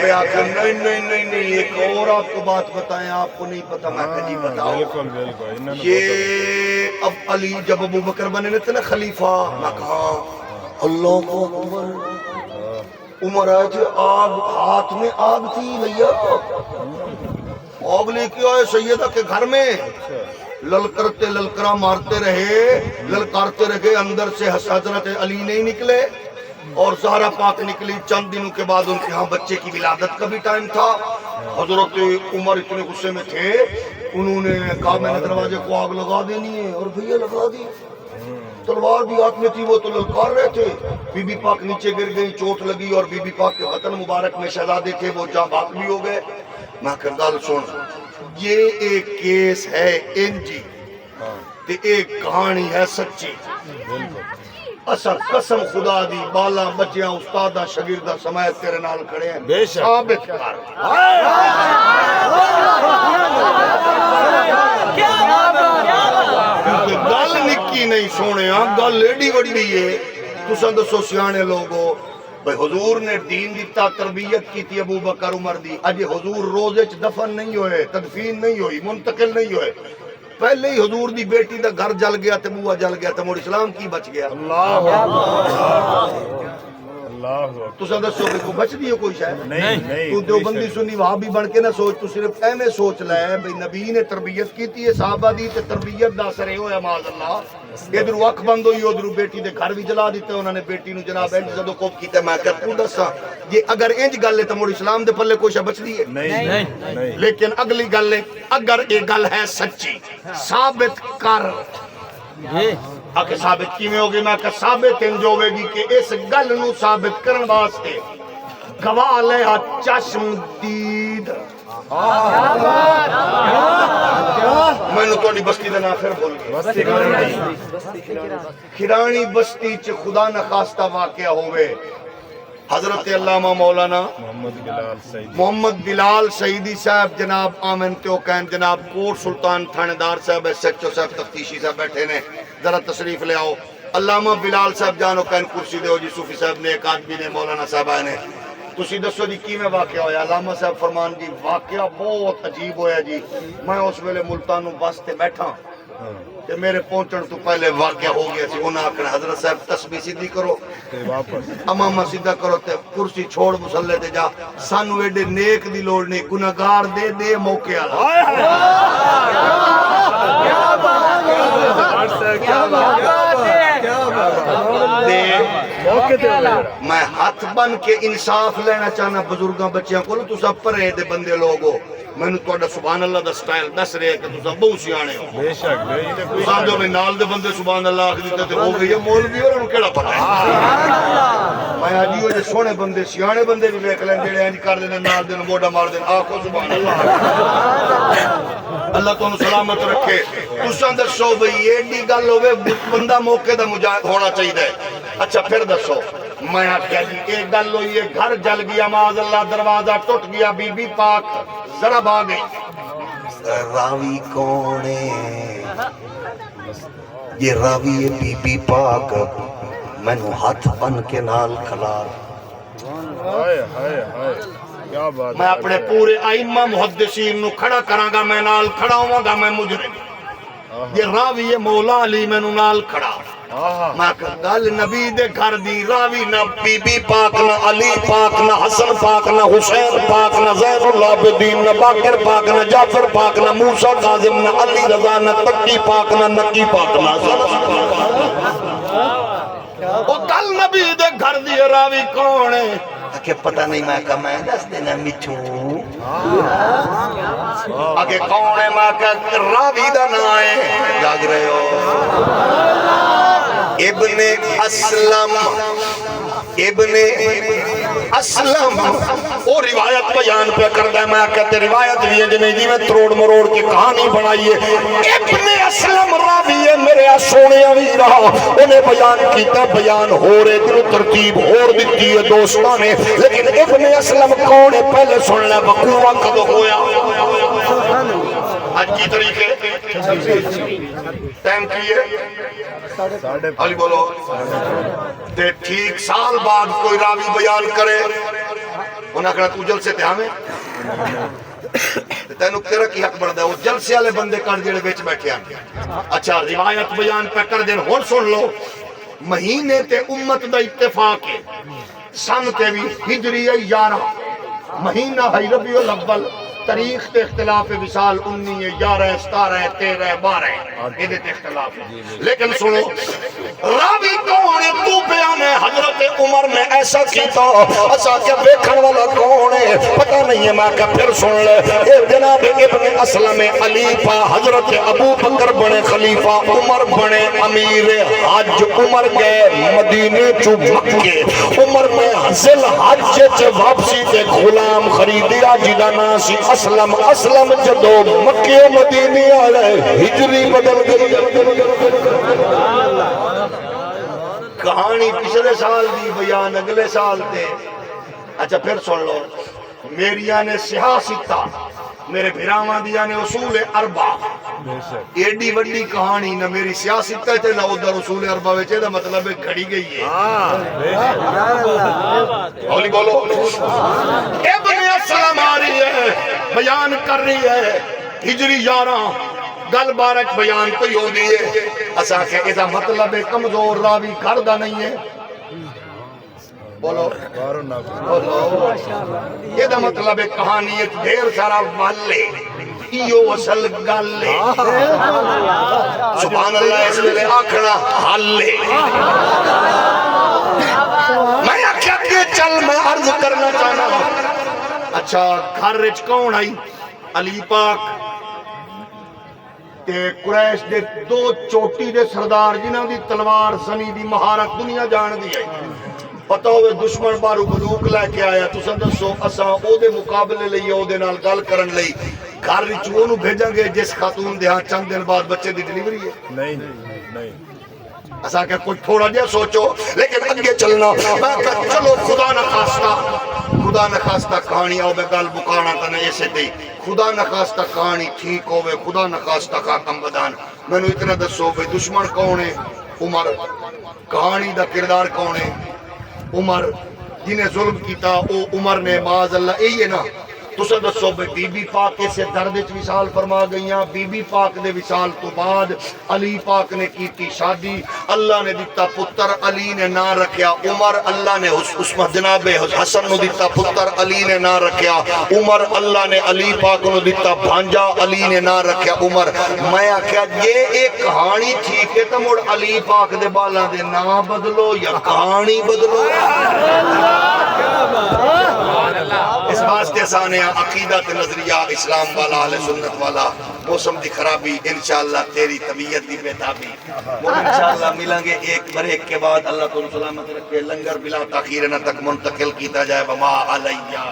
پہ آخر نہیں ایک اور آپ کو بات بتائیں، آپ کو نہیں پتا، میں کہ جی بتاؤ۔ یہ اب علی جب ابو بکر بنے تھے نا خلیفہ، میں کہا اللہ کو اکبر، عمر آج آگ ہاتھ میں آگ تھی بھیا، آگ لے کے آئے سیدہ کے گھر میں، للکرتے للکرا مارتے رہے، للکارتے رہے، اندر سے حضرت علی نہیں نکلے اور زہرا پاک نکلی۔ چند دنوں کے بعد ان کے ہاں بچے کی ولادت کا بھی ٹائم تھا۔ حضرت عمر اتنے غصے میں تھے، انہوں نے کہا میں نے دروازے کو آگ لگا دینی ہے، اور بھیا لگا دی، تلوار بھی ہاتھ میں تھی، وہ تو للکار رہے تھے۔ بی بی پاک نیچے گر گئی، چوٹ لگی، اور بی بی پاک کے بطن مبارک میں شہزادے تھے، وہ جاں بحق بھی ہو گئے۔ میں کہ گل سن، یہ ایک کیس ہے انجی تے ایک کہانی ہے سچی، اصل قسم خدا دی بالا بچیاں استادہ شاگردہ سمیت تیرے نال کھڑے ہیں، ثابت کر۔ گل نکی نہیں سونے، گل ایڈی بڑی بھی ہے۔ تساں دسو سیانے لوگو، بھئی حضور نے دین دیتا، تربیت کی تھی ابو بکر عمر دی، اج حضور روزے چ دفن نہیں ہوئے، تدفین نہیں ہوئی، منتقل نہیں ہوئے، پہلے ہی حضور دی بیٹی دا گھر جل گیا تے بوا جل گیا تے مڑ اسلام کی بچ گیا؟ تساں دسو کہ کوئی بچ دی ہے کوئی شاید نہیں۔ تو دیوبندی سنی وہابی بن کے نہ سوچ، تو صرف ایویں سوچ لے بھئی نبی نے تربیت کیتی ہے صحابہ دی تے تربیت دا اثر ہویا معاذ اللہ، ادھر اکھ بند ہوئی، ادھر بیٹی دے گھر بھی جلا دیتے، انہوں نے بیٹی نو جناب انج جدو کوپ کیتا۔ میں کہ تو دساں یہ اگر انج گل ہے تے مڑ اسلام دے پلے کوئی شے بچ دی ہے نہیں۔ لیکن اگلی گل ہے، اگر یہ گل ہے سچی ثابت کر۔ آکے ثابت کی میں ہوگی؟ میں کہ ثابت انج ہوئے گی کہ اس گل نو ثابت کرن واسطے گواہ لے چشم دید۔ میں نے تو بستی دا نام پھر بول گیا، کھرانی بستی چ خدا نخواستہ واقعہ ہوئے۔ حضرت علامہ مولانا محمد بلال سعیدی صاحب جناب آمن تیوکین جناب کوٹ سلطان تھانے دار صاحب SHO صاحب تفتیشی صاحب بیٹھے نے، ذرا تشریف لے آؤ۔ علامہ بلال صاحب جانو کین کرسی دے ہو جی، صوفی صاحب نے ایک آدمی نے مولانا صاحب آئے نے، تسی دسو جی کی میں واقعہ ہویا؟ علامہ صاحب فرمان جی واقعہ بہت عجیب ہویا جی، میں اس ویلے ملتانو بس تے بیٹھا کہ میرے پہنچن تو پہلے واقعہ ہو گیا سی، انہاں آکھنا حضرت صاحب تسبیح سیدھی کرو، امامہ سیدھا کرو تے کرسی چھوڑ مسلے تے جا، سانو ایڈے نیک دی لوڑ نہیں، گناہگار دے دے موقع میں ہاتھ بن کے انصاف لینا چاہنا بزرگاں بچیاں کو، تو سب پرے دے بندے لوگو، میں نے تو سبحان اللہ دا سٹائل دس رہے کہ تو سب بہت سیانے ہو، بے شک سامجھو میں نال دے بندے سبحان اللہ آکھ دیتے تھے ہو گئی ہے مولوی اور انہوں کیڑا پتہ ہے؟ میں آجی ہو جے سونے بندے سیانے بندے بھی بیک لیں جڑے انج کر دینا نال دن موڑا مار دن آکھو سبحان اللہ، اللہ تو انہوں سلامت رکھے۔ تساں دسو بھئی ایڈی گل ہوئے بندہ موقع دا مجاہد ہونا چاہیے۔ اچھا پھر دسو، میں آکھیا جی ایک گل ہوئی ہے، گھر جل گیا معاذ اللہ، دروازہ ٹوٹ گیا، بی بی پاک ذرا بھاگ گئی۔ راوی کون ہے؟ یہ راوی بی بی پاک، میں نو ہاتھ بن کے نال کھلار، میں اپنے پورے ائمہ محدثین نو کھڑا کراں گا، میں نال کھڑا ہوں گا، میں مجرم، یہ راوی مولا علی میں نو نال کھڑا۔ میں گل نبی دے گھر دی، راوی نہ بی بی پاک، نہ علی پاک، نہ حسن پاک، نہ حسین پاک، نہ زین العابدین، نہ باقر پاک، نہ جعفر پاک، نہ موسیٰ کاظم، نہ علی رضا، نہ تقی پاک، نہ نقی پاک، نہ وہ گل نبی دے گھر دی، راوی کون ہے؟ کہ پتہ نہیں، میں کہا میں دس دینا مٹھوں، آگے کون ہے؟ میں کہا راوی دا نا ہے، جاگ رہے ہو، ابن اسلم، ابن اسلم، وہ روایت بیان پہ کردہ ہے، میں کہتے روایت بھی ہے جنہیں دی میں تروڑ مروڑ کی کہانی بنائی ہے، ابن اسلم راوی ہے میرے سونے بھی رہا، انہیں بیان کیتا، بیان ہو رہے دل ترتیب ہور دیتی ہے دوستانے، لیکن ابن اسلم کون ہے پہلے سن لے، وقوعہ کب ہویا؟ آج کی طریقے ٹائم کی ہے علی بولو تے ٹھیک سال بعد کوئی راوی بیان کرے انہاں کہنا تو جلسے تے ہمیں تینو تیرا کی حق بڑھدا ہے وہ جلسے والے بندے کر جڑے وچ بیٹھے ہیں. اچھا روایت بیان پہ کر دین ہن سن لو. مہینے تے امت دا اتفاق ہے سن تے بھی ہجری 11 مہینہ ہے ربیع الاول تاریخ تے اختلاف وصال 19 11 17 13 12 یہ تے اختلاف ہے. لیکن سنو راوی کون ہے تو بیان ہے حضرت عمر نے ایسا کیتا اسا کہ دیکھن والا کون ہے پتہ نہیں ہے. میں کہ پھر سن لے اے جناب ابن اسلم علی پا حضرت ابو بکر بنے خلیفہ عمر بنے امیر حج. عمر گئے مدینے چو مکے عمر میں ذل حج چ واپسی تے غلام خریدیا جدا نام سی اسلم. اسلم جدو مکے مدینے آئے ہجری بدل گئی. کہانی پچھلے سال دی بیان اگلے سال تے. اچھا پھر سن لو میریاں نے سیاستہ میرے بھراواں دیا نے اصول اربع. ایڈی وڈی کہانی نہ میری سیاست تے نہ ادھر اصول اربع وچ دا مطلب ہے گھڑی گئی ہے. ہولی بولو. ابن اسلم آ رہی ہے بیان کر رہی ہے ہجری 11 گل بارک بیان کوئی ہو دی ہے. اسا کہ اس دا مطلب ہے کمزور راوی کردا نہیں ہے. بولو یہ دا مطلب ہے کہانی ایک ڈھیر سارا والے ایو اصل گالے سبحان اللہ اس لئے آکھنا حالے. میں آکھیا کہ چل میں عرض کرنا چاہنا. اچھا گھر رچ کون آئی علی پاک تے قریش دے دو چوٹی دے سردار جنہاں دی تلوار زنی دی مہارت دنیا جان دی ہے. پتہ ہوئے دشمن بارو بلوک لے کے آیا تو سندسو اساں او دے مقابلے لئی او دے نال گل کرن لئی گھر وچ اونوں بھیجاں گے جس خاتون دے ہاں چند دن بعد بچے دی ڈلیوری ہے. نہیں اساں کہ کچھ تھوڑا جہا سوچو لیکن اگے چلنا. میں کہ چلو خدا نخواستہ کہانی آؤ بے گل بکانا تنے ایسے دی خدا نخواستہ کہانی ٹھیک ہوئے خدا نخواستہ خاکم بدان. میں نے اتنا دسو بھئی دشمن کون ہے عمر. کہانی دا کردار کون ہے عمر. جنہیں ظلم کیتا او عمر نے معاذ اللہ اے نا. تو سا دسو بی بی پاک سے درد وصال فرما گئیاں. بی بی پاک دے وصال تو بعد علی پاک نے کیتی شادی. اللہ نے دیتا پتر علی نے نہ رکھیا عمر. اللہ نے عثمان جناب حسن نو دیتا پتر علی نے نہ رکھیا عمر. اللہ نے علی پاک نو دیتا بھانجا علی نے نہ رکھیا عمر. میں آکھیا یہ ایک کہانی ٹھیک ہے تو مڑ علی پاک دے بالاں دے نام بدلو یا کہانی بدلو. اس واسطے سانے عقیدت نظریہ اسلام والا اہل سنت والا. موسم دی خرابی انشاءاللہ تیری طبیعت دی بہتابی وہ انشاءاللہ ملیں گے ایک بریک کے بعد. اللہ تعالی سلامت رکھے. لنگر بلا تاخیر نہ تک منتقل کیتا جائے. وما علیہ